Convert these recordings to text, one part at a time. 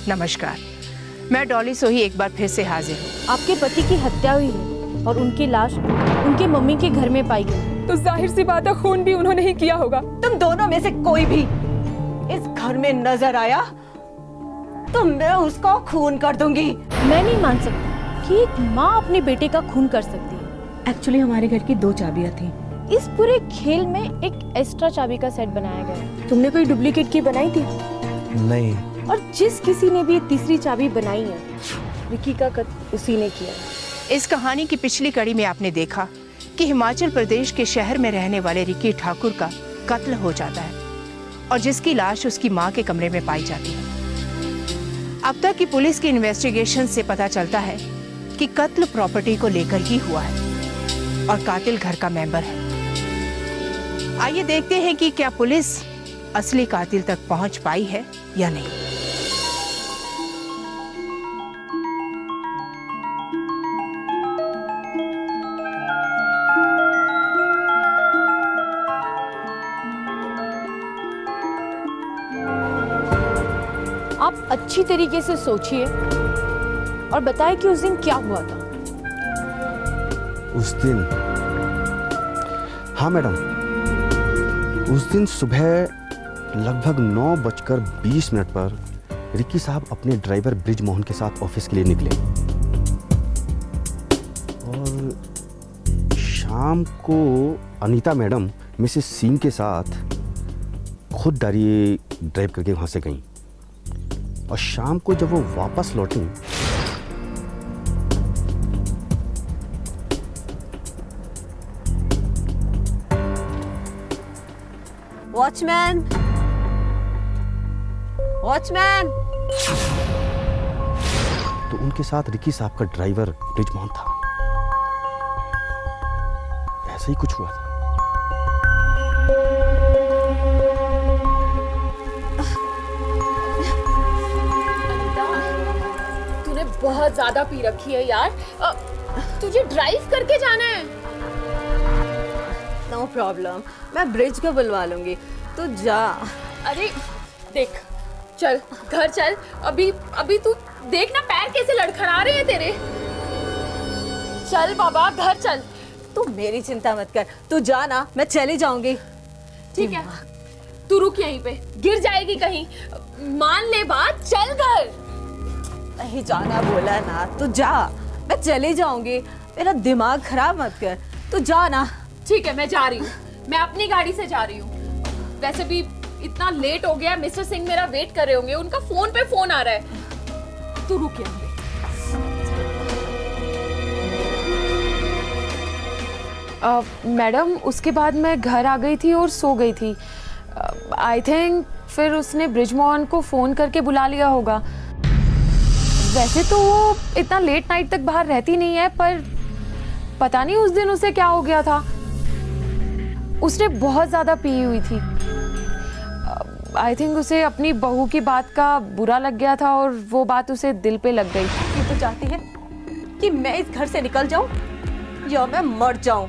नमस्कार, मैं डॉली सोही एक बार फिर से हाजिर हूँ। आपके पति की हत्या हुई है और उनकी लाश उनके मम्मी के घर में पाई गई। तो जाहिर सी बात है खून भी उन्होंने ही किया होगा। तुम दोनों में से कोई भी इस घर में नजर आया तो मैं उसको खून कर दूंगी। मैं नहीं मान सकती कि एक माँ अपने बेटे का खून कर सकती है। एक्चुअली हमारे घर की 2 चाबियां थी। इस पूरे खेल में एक एक्स्ट्रा चाबी का सेट बनाया गया। तुमने कोई डुप्लीकेट की बनाई थी? नहीं। और जिस किसी ने भी तीसरी चाबी बनाई है, विकी का कत्ल उसी ने किया। इस कहानी की पिछली कड़ी में आपने देखा कि हिमाचल प्रदेश के शहर में रहने वाले रिकी ठाकुर का कत्ल हो जाता है और जिसकी लाश उसकी मां के कमरे में पाई जाती है। अब तक की पुलिस की इन्वेस्टिगेशन से पता चलता है कि कत्ल प्रॉपर्टी को लेकर ही हुआ है और कातिल घर का मेंबर है। आइए देखते हैं कि क्या पुलिस असली कातिल तक पहुंच पाई है या नहीं। आप अच्छी तरीके से सोचिए और बताएं कि उस दिन क्या हुआ था। उस दिन, हाँ मैडम, उस दिन सुबह लगभग 9:20 पर रिकी साहब अपने ड्राइवर ब्रिज मोहन के साथ ऑफिस के लिए निकले और शाम को अनीता मैडम मिसेस सिंह के साथ खुद गाड़ी ड्राइव करके वहां से गईं और शाम को जब वो वापस लौटी वॉचमैन, वॉचमैन। तो उनके साथ रिकी साहब का ड्राइवर ब्रिज मोहन था। ऐसा ही कुछ हुआ था। तूने बहुत ज्यादा पी रखी है यार। तुझे ड्राइव करके जाना है। नो प्रॉब्लम, मैं ब्रिज को बुलवा लूंगी, तो जा। अरे देख, चल घर चल। अभी तू देख ना पैर कैसे लड़खड़ा रहे हैं तेरे। चल बाबा घर चल। तू मेरी चिंता मत कर, तू जा ना, मैं चली जाऊंगी। ठीक है, तू रुक यहीं पे, गिर जाएगी कहीं। मान ले बात, चल घर। नहीं जाना बोला ना, तू जा, मैं चली जाऊंगी। मेरा दिमाग खराब मत कर, तू जा ना। ठीक है, मैं जा रही हूँ, मैं अपनी गाड़ी से जा रही हूँ। वैसे भी इतना लेट हो गया, मिस्टर सिंह मेरा वेट कर रहे होंगे, उनका फोन पे फोन आ रहा है। तू रुक यहाँ पे। मैडम, उसके बाद मैं घर आ गई थी और सो गई थी। आई थिंक फिर उसने ब्रिजमोहन को फोन करके बुला लिया होगा। वैसे तो वो इतना लेट नाइट तक बाहर रहती नहीं है, पर पता नहीं उस दिन उसे क्या हो गया था। उसने बहुत ज्यादा पी हुई थी। आई थिंक उसे अपनी बहू की बात का बुरा लग गया था और वो बात उसे दिल पे लग गई। ये तो चाहती है कि मैं इस घर से निकल जाऊं या मैं मर जाऊं।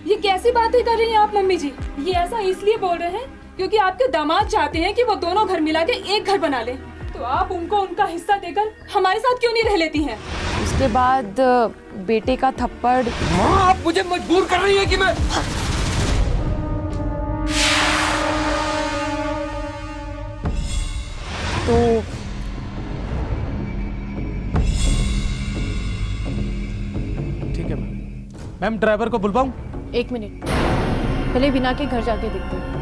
ये कैसी बातें कर रही हैं आप मम्मी जी? ये ऐसा इसलिए बोल रहे हैं क्योंकि आपके दामाद चाहते हैं कि वो दोनों घर मिला के एक घर बना ले। तो आप उनको उनका हिस्सा देकर हमारे साथ क्यों नहीं रह लेती हैं? उसके बाद बेटे का थप्पड़। माँ, आप मुझे मजबूर कर रही है कि मैं तो ठीक है मैम, ड्राइवर को बुलवाऊं? एक मिनट, पहले बिना के घर जाके देखते हैं।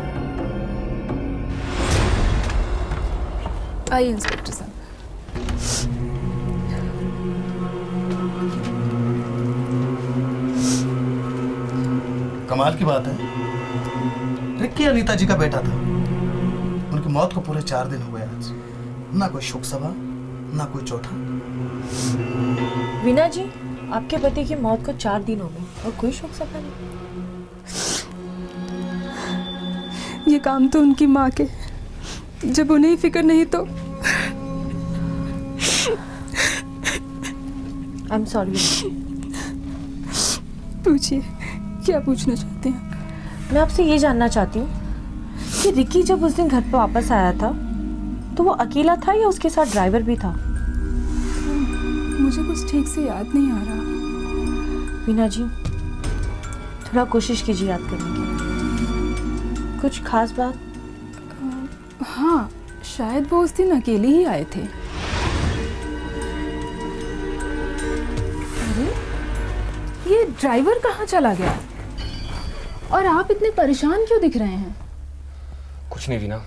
आइए इंस्पेक्टर साहब। कमाल की बात है, रिक्की अनीता जी का बेटा था। उनकी मौत को पूरे 4 दिन हो गए आज। ना कोई शोक सभा, ना कोई चौथा। वीना जी, आपके पति की मौत को 4 दिन हो गए और कोई शोक सभा नहीं। ये काम तो उनकी माँ के, जब उन्हें ही फिक्र नहीं तो। I am sorry. पूछिए, क्या पूछना चाहते हैं? मैं आपसे ये जानना चाहती हूँ कि रिकी जब उस दिन घर पर वापस आया था तो वो अकेला था या उसके साथ ड्राइवर भी था? मुझे कुछ ठीक से याद नहीं आ रहा। वीना जी, थोड़ा कोशिश कीजिए याद करने की। कुछ खास बात? हाँ, शायद वो उस दिन अकेले ही आए थे। अरे, ये ड्राइवर कहाँ चला गया? और आप इतने परेशान क्यों दिख रहे हैं? कुछ नहीं वीना,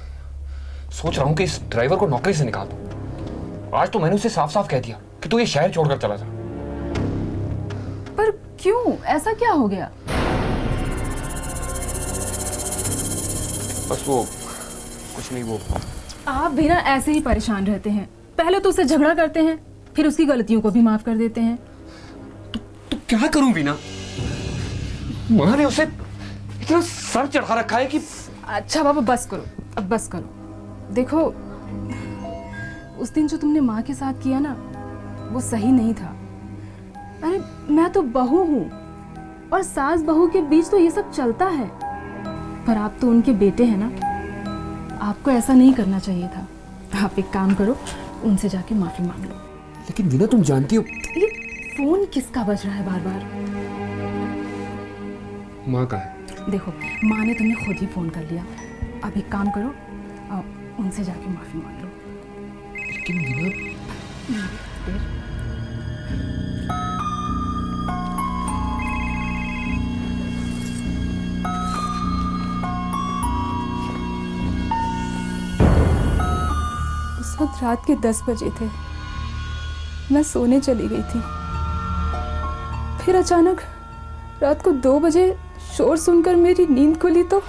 सोच रहा हूँ कि इस ड्राइवर को नौकरी से निकाल दूं। आज तो मैंने उसे साफ साफ कह दिया कि तू ये शहर छोड़कर चला जा। पर क्यों? ऐसा क्या हो गया? बस वो कुछ नहीं, वो आप भी ना ऐसे ही परेशान रहते हैं। पहले तो उससे झगड़ा करते हैं, फिर उसकी गलतियों को भी माफ कर देते हैं। तो क्या करूं वीना? माँ ने उसे इतना सर चढ़ा रखा है कि अच्छा बाबा, बस करो, अब बस करो। देखो, उस दिन जो तुमने माँ के साथ किया ना, वो सही नहीं था। अरे मैं तो बहू हूँ और सास बहू के बीच तो ये सब चलता है, पर आप तो उनके बेटे हैं ना, आपको ऐसा नहीं करना चाहिए था। आप एक काम करो, उनसे जाके माफी मांग लो। लेकिन वीना तुम जानती हो ये फोन किसका बज रहा है बार बार? माँ का है। देखो, माँ ने तुम्हें खुद ही फोन कर लिया। अब एक काम करो, उनसे जाके माफी मांग लो। लेकिन वीना, उस वक्त रात के 10 बजे थे। मैं सोने चली गई थी। फिर अचानक रात को 2 बजे शोर सुनकर मेरी नींद खुली तो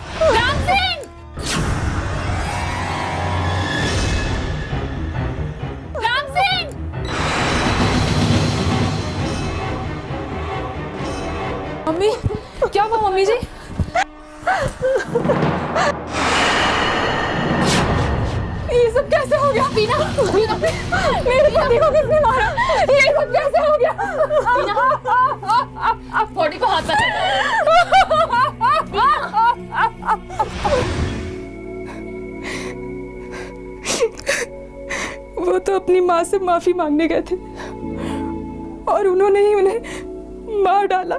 मम्मी, क्या हुआ मम्मी जी? ये सब कैसे हो गया? वीना, वीना, मेरे बॉडी को किसने मारा? ये सब कैसे हो गया? वीना, बॉडी को हाथ लगा। वो तो अपनी माँ से माफी मांगने गए थे और उन्होंने ही उन्हें मार डाला।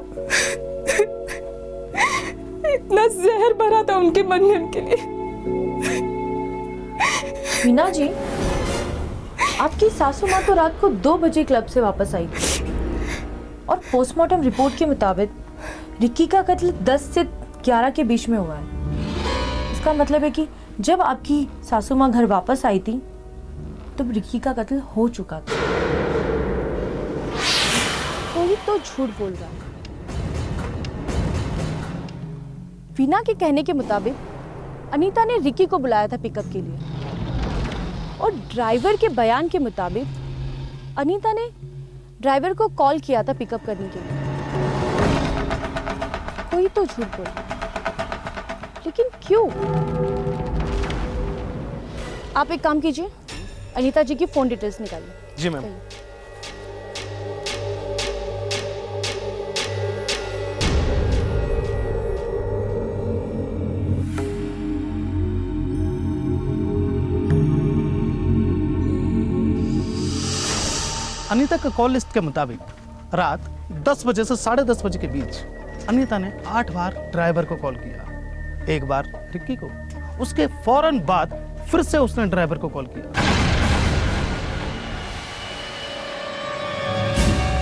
इतना जहर भरा था उनके मन में उनके लिए। वीना जी, आपकी सासू माँ तो रात को 2 बजे क्लब से वापस आई थी और पोस्टमार्टम रिपोर्ट के मुताबिक रिक्की का कत्ल 10 से 11 के बीच में हुआ है। इसका मतलब है कि जब आपकी सासू माँ घर वापस आई थी तब रिक्की का कत्ल हो चुका था। कोई तो झूठ बोल रहा है। वीना के कहने के मुताबिक अनीता ने रिक्की को बुलाया था पिकअप के लिए और ड्राइवर के बयान के मुताबिक अनीता ने ड्राइवर को कॉल किया था पिकअप करने के लिए। कोई तो झूठ बोल रहा है, लेकिन क्यों? आप एक काम कीजिए, अनीता जी की फोन डिटेल्स निकालिए। जी मैम। अनीता का कॉल लिस्ट के मुताबिक रात 10 बजे से 10:30 बजे के बीच अनीता ने 8 बार ड्राइवर को कॉल किया, 1 बार रिक्की को। उसके फौरन बाद फिर से उसने ड्राइवर को कॉल किया।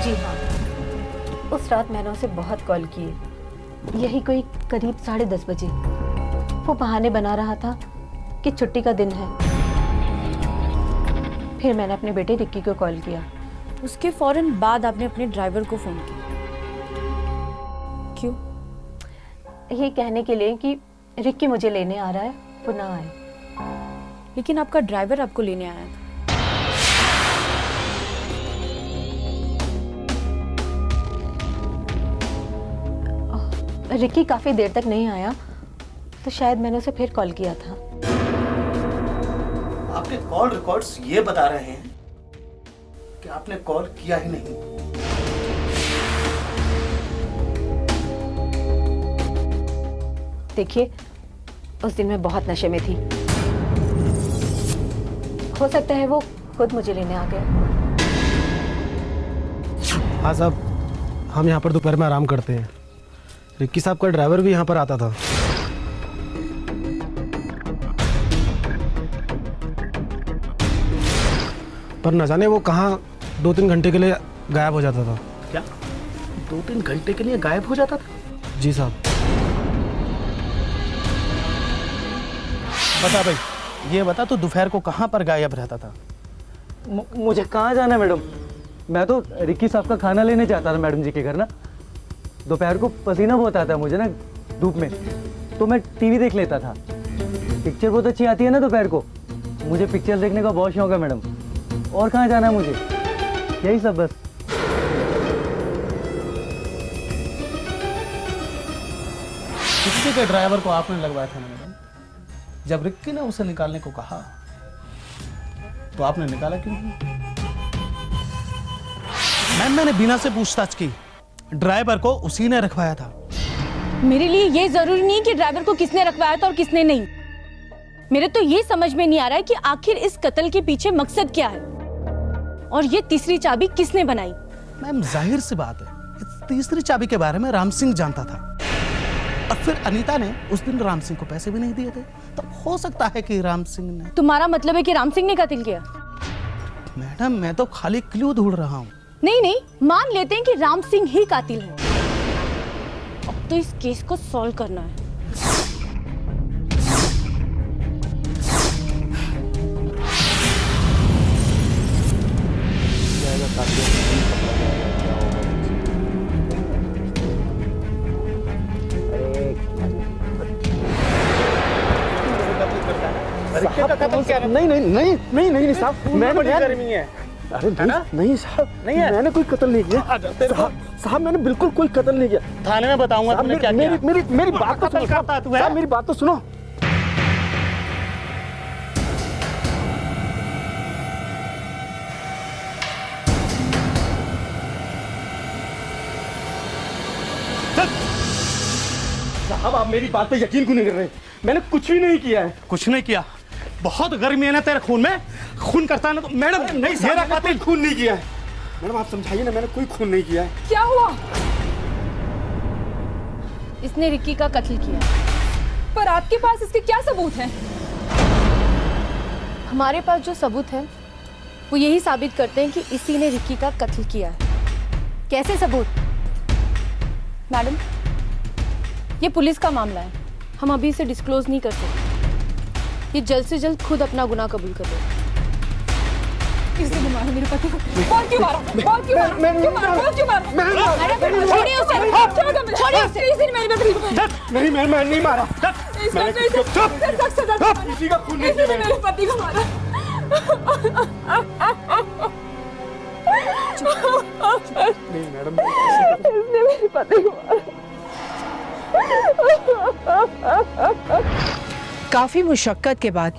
जी हाँ, उस रात मैंने उसे बहुत कॉल किए, यही कोई करीब 10:30 बजे। वो बहाने बना रहा था कि छुट्टी का दिन है। फिर मैंने अपने बेटे रिक्की को कॉल किया। उसके फौरन बाद आपने अपने ड्राइवर को फोन किया, क्यों? ये कहने के लिए कि रिक्की मुझे लेने आ रहा है, वो ना आए। लेकिन आपका ड्राइवर आपको लेने आया था। रिक्की काफी देर तक नहीं आया, तो शायद मैंने उसे फिर कॉल किया था। आपके कॉल रिकॉर्ड्स ये बता रहे हैं कि आपने कॉल किया ही नहीं। देखिए, उस दिन मैं बहुत नशे में थी। हो सकता है वो खुद मुझे लेने आ गया। हाँ साहब, हम यहाँ पर दोपहर में आराम करते हैं। रिक्की साहब का ड्राइवर भी यहाँ पर आता था। पर न जाने वो कहाँ 2-3 घंटे के लिए गायब हो जाता था। क्या 2-3 घंटे के लिए गायब हो जाता था? जी साहब। बता भाई, ये बता तो दोपहर को कहाँ पर गायब रहता था? मुझे कहाँ जाना है मैडम? मैं तो रिक्की साहब का खाना लेने जाता था मैडम जी के घर ना। दोपहर को पसीना बहुत आता है मुझे ना धूप में, तो मैं टीवी देख लेता था। पिक्चर बहुत अच्छी आती है ना दोपहर को, मुझे पिक्चर देखने का बहुत शौक है मैडम। और कहाँ जाना है मुझे, यही सब बस। रिक्की के ड्राइवर को आपने लगवाया था ना मैडम? जब रिक्की ने उसे निकालने को कहा तो आपने निकाला क्यों? मैम, मैंने बिना से पूछताछ की, ड्राइवर को उसी ने रखवाया था। मेरे लिए ये जरूरी नहीं कि ड्राइवर को किसने रखवाया था और किसने नहीं। मेरे तो ये समझ में नहीं आ रहा है कि आखिर इस कत्ल के पीछे मकसद क्या है और ये तीसरी चाबी किसने बनाई। मैम, जाहिर सी बात है, इस तीसरी चाबी के बारे में राम सिंह जानता था और फिर अनीता ने उस दिन राम सिंह को पैसे भी नहीं दिए थे, तो हो सकता है कि राम सिंह ने। तुम्हारा मतलब है कि राम सिंह ने कत्ल किया? मैडम, मैं तो खाली क्लू ढूंढ रहा हूँ। नहीं नहीं, मान लेते हैं कि राम सिंह ही कातिल है। अब तो इस केस को सॉल्व करना है। नहीं नहीं नहीं नहीं नहीं साहब, मैंने अरे नहीं साहब, नहीं है, मैंने कोई कत्ल नहीं किया साहब, मैंने बिल्कुल कोई कत्ल नहीं किया। थाने में बताऊंगा तुमने क्या किया। मेरी बात तो सुनो साहब, मेरी बात तो सुनो। साहब, आप मेरी बात पे यकीन क्यों नहीं कर रहे? मैंने कुछ भी नहीं किया है। कुछ नहीं किया? बहुत गर्मी है ना तेरे खून में, खून करता है ना तो। मैडम नहीं, मेरा कातिल खून नहीं किया है। मैडम आप समझाइए ना, मैंने कोई खून नहीं किया है। क्या हुआ? इसने रिक्की का कत्ल किया। पर आपके पास इसके क्या सबूत हैं? हमारे पास जो सबूत है वो यही साबित करते हैं कि इसी ने रिक्की का कत्ल किया है। कैसे सबूत? मैडम, ये पुलिस का मामला है, हम अभी इसे डिस्क्लोज नहीं कर सकते। ये जल्द से जल्द खुद अपना गुनाह कबूल कर ले। किसने मारा मेरे पति को? कौन क्यों मारा? कौन क्यों मारा? क्यों मारा? कौन क्यों मारा? मैडम, छोड़िए उसे, छोड़िए उसे। किसी ने मेरे पति को नहीं, मैं नहीं मारा। किसी का खून नहीं किया। मेरे पति को मारा। नहीं मैडम, इसने मेरे पति को मारा। काफी मुशक्कत के बाद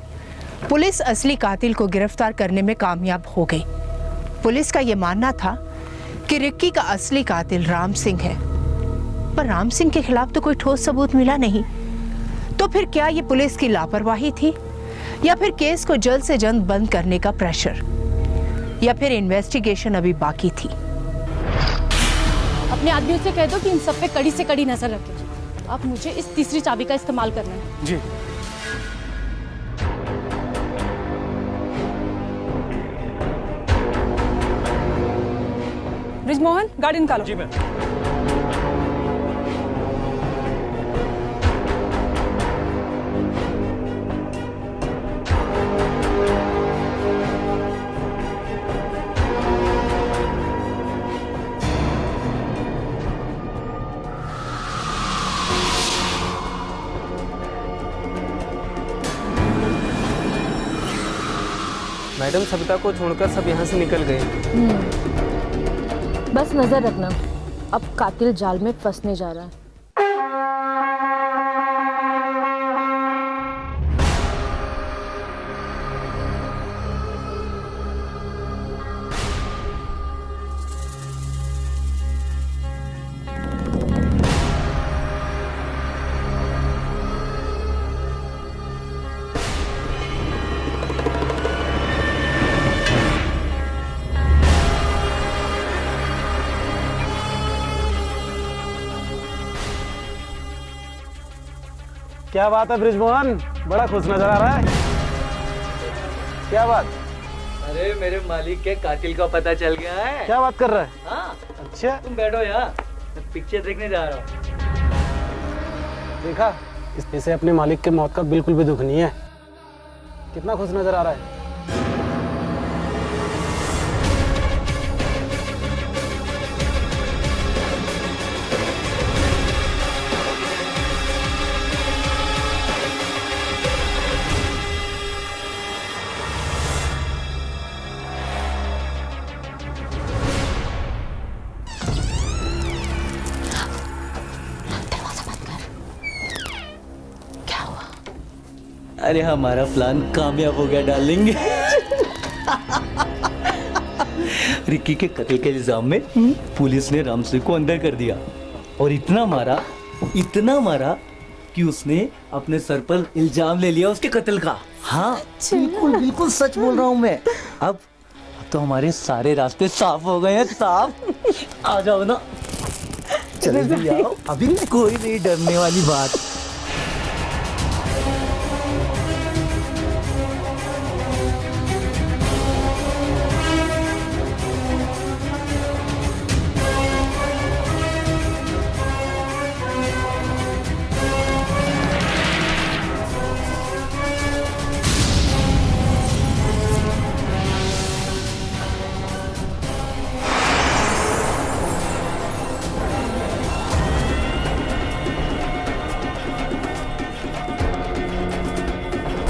पुलिस असली कातिल को गिरफ्तार करने में कामयाब हो गई। पुलिस का यह मानना था कि रिक्की का असली कातिल राम सिंह है, पर राम सिंह के खिलाफ तो कोई ठोस सबूत मिला नहीं। तो फिर क्या ये पुलिस की लापरवाही थी, या फिर केस को जल्द से जल्द बंद करने का प्रेशर, या फिर इन्वेस्टिगेशन अभी बाकी थी? अपने आदमियों से कह दो कि इन सब पे कड़ी से कड़ी नजर रखें। अब मुझे इस तीसरी चाबी का इस्तेमाल करना है। जी। ब्रिजमोहन, गाड़ी निकालो। जी मैम। मैडम, सविता को छोड़कर सब यहाँ से निकल गए। बस नजर रखना, अब कातिल जाल में फंसने जा रहा है। क्या बात है ब्रिजमोहन, बड़ा खुश नजर आ रहा है। क्या बात? अरे मेरे मालिक के कातिल का पता चल गया है। क्या बात कर रहा है? हाँ, अच्छा, तुम बैठो यहाँ, मैं पिक्चर देखने जा रहा हूँ। देखा, इसे अपने मालिक के मौत का बिल्कुल भी दुख नहीं है। कितना खुश नजर आ रहा है। अरे हमारा प्लान कामयाब हो गया डार्लिंग। रिक्की के कत्ल के इल्जाम में पुलिस ने रामसी को अंदर कर दिया और इतना मारा कि उसने अपने सर पर इल्जाम ले लिया उसके कत्ल का। हाँ बिल्कुल बिल्कुल सच बोल रहा हूँ मैं। अब तो हमारे सारे रास्ते साफ हो गए हैं, साफ। आ जाओ ना, चले भी आओ, अभी कोई नहीं डरने वाली बात।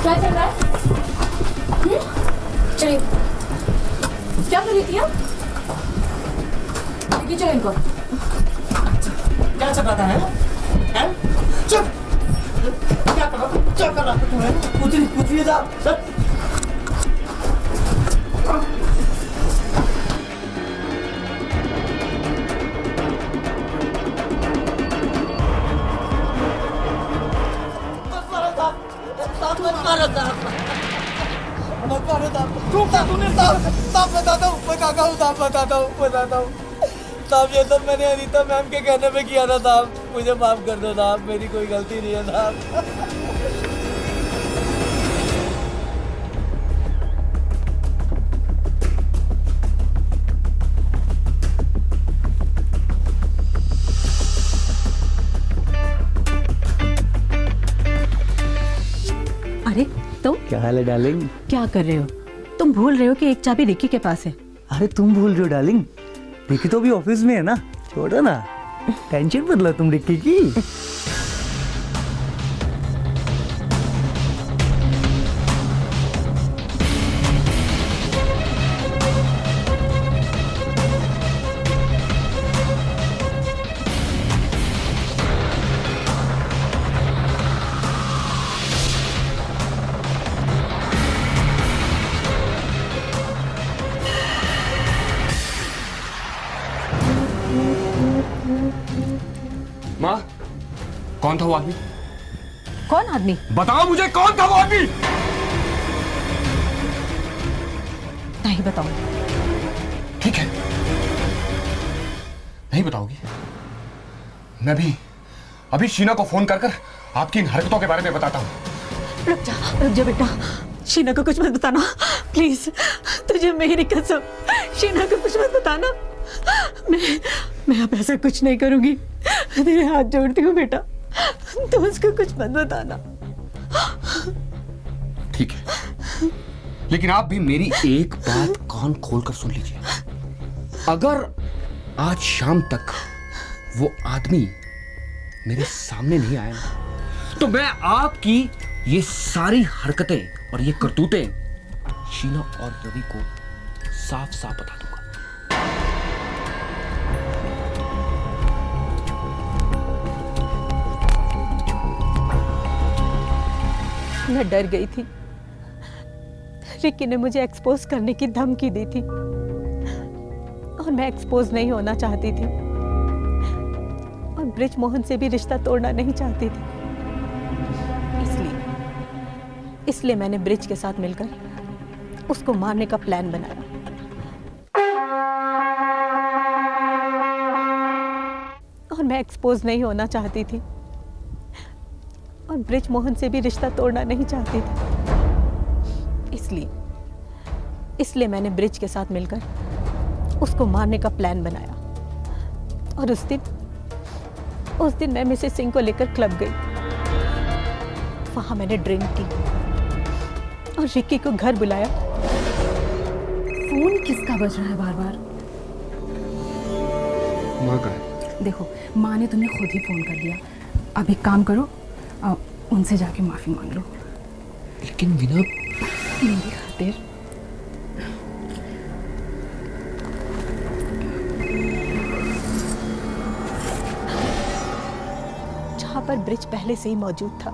क्या चल रहा है? चलिए, क्या कर रही थी आप? लेके चलो इनको। क्या चल रहा है? चुप! क्या कर रहा है तुम्हें? कुछ नहीं साहब। साहब ये सब मैंने अनीता मैम के कहने पे किया था साहब, मुझे माफ कर दो साहब, मेरी कोई गलती नहीं है साहब। अरे तुम क्या हाल है डार्लिंग? क्या कर रहे हो? तुम भूल रहे हो कि एक चाबी रिक्की के पास है। अरे तुम भूल रहे हो डार्लिंग, रिक्की तो अभी ऑफिस में है ना, छोड़ो ना, टेंशन मत लो तुम रिक्की की। माँ, कौन था वो आदमी? कौन आदमी? बताओ मुझे, कौन था वो आदमी? नहीं बताऊं। ठीक है, नहीं बताओगी? मैं भी अभी शीना को फोन कर आपकी इन हरकतों के बारे में बताता हूँ। रुक जा बेटा, शीना को कुछ मत बताना प्लीज, तुझे मेरी कसम, शीना को कुछ मत बताना। मैं अब ऐसा कुछ नहीं करूंगी, तेरे हाथ जोड़ती हूँ बेटा, तुम उसको कुछ मत बताना। ठीक है, लेकिन आप भी मेरी एक बात कान खोलकर सुन लीजिए। अगर आज शाम तक वो आदमी मेरे सामने नहीं आया ना, तो मैं आपकी ये सारी हरकतें और ये करतूतें शीना और रवि को साफ साफ बता दूंगा। मैं डर गई थी, रिक्की ने मुझे एक्सपोज करने की धमकी दी थी और मैं एक्सपोज नहीं होना चाहती थी और ब्रिज मोहन से भी रिश्ता तोड़ना नहीं चाहती थी। इसलिए मैंने ब्रिज के साथ मिलकर उसको मारने का प्लान बनाया। और मैं एक्सपोज नहीं होना चाहती थी और ब्रिज मोहन से भी रिश्ता तोड़ना नहीं चाहती थी। इसलिए मैंने ब्रिज के साथ मिलकर उसको मारने का प्लान बनाया। और उस दिन मैं मिसेस सिंह को लेकर क्लब गई। वहां मैंने ड्रिंक की और रिक्की को घर बुलाया। फोन किसका बज रहा है बार बार? माँ का है। देखो, माँ ने तुम्हें खुद ही फोन कर दिया। अब एक काम करो, उनसे जाके माफी मांग लो। लेकिन विना मेरी खातिर। जहां पर ब्रिज पहले से ही मौजूद था।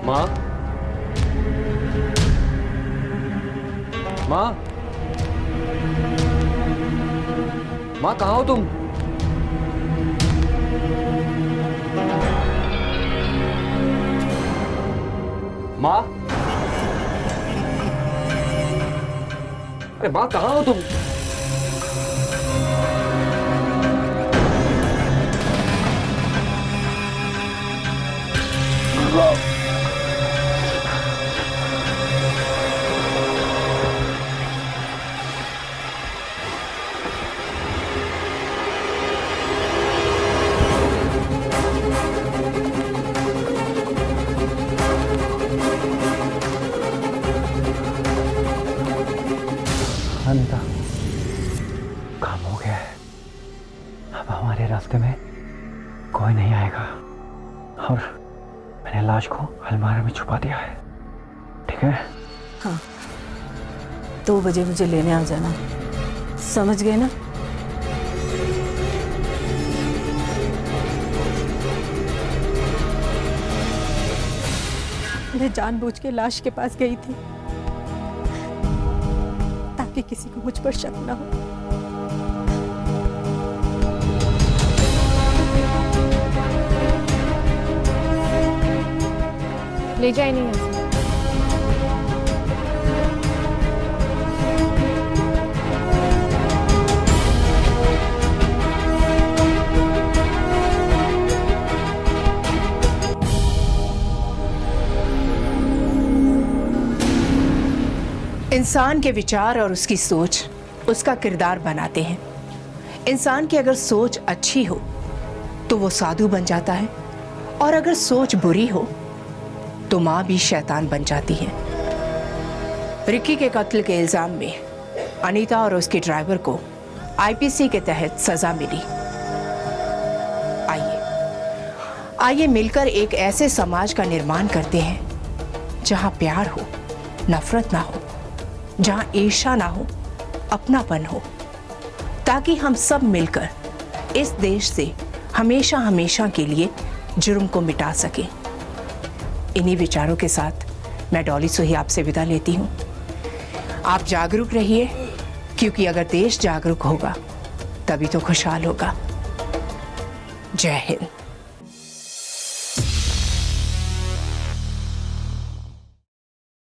माँ, माँ, माँ कहाँ हो तुम? माँ, अरे माँ कहाँ हो तुम? अनीता, काम हो गया है। अब हमारे रास्ते में कोई नहीं आएगा और मैंने लाश को अलमारी में छुपा दिया है। ठीक है? हाँ, 2 बजे मुझे लेने आ जाना, समझ गए ना? मैं जानबूझ के लाश के पास गई थी ताकि किसी को मुझ पर शक ना हो। ले जाए नहीं यहाँ से। इंसान के विचार और उसकी सोच उसका किरदार बनाते हैं। इंसान की अगर सोच अच्छी हो तो वो साधु बन जाता है, और अगर सोच बुरी हो तो माँ भी शैतान बन जाती है। रिक्की के कत्ल के इल्जाम में अनीता और उसके ड्राइवर को आईपीसी के तहत सजा मिली। आइए मिलकर एक ऐसे समाज का निर्माण करते हैं जहां प्यार हो, नफरत ना हो, जहां ईर्ष्या ना हो, अपनापन हो, ताकि हम सब मिलकर इस देश से हमेशा हमेशा के लिए जुर्म को मिटा सकें। इन्हीं विचारों के साथ मैं डॉली सोही आपसे विदा लेती हूँ। आप जागरूक रहिए, क्योंकि अगर देश जागरूक होगा तभी तो खुशहाल होगा। जय हिंद।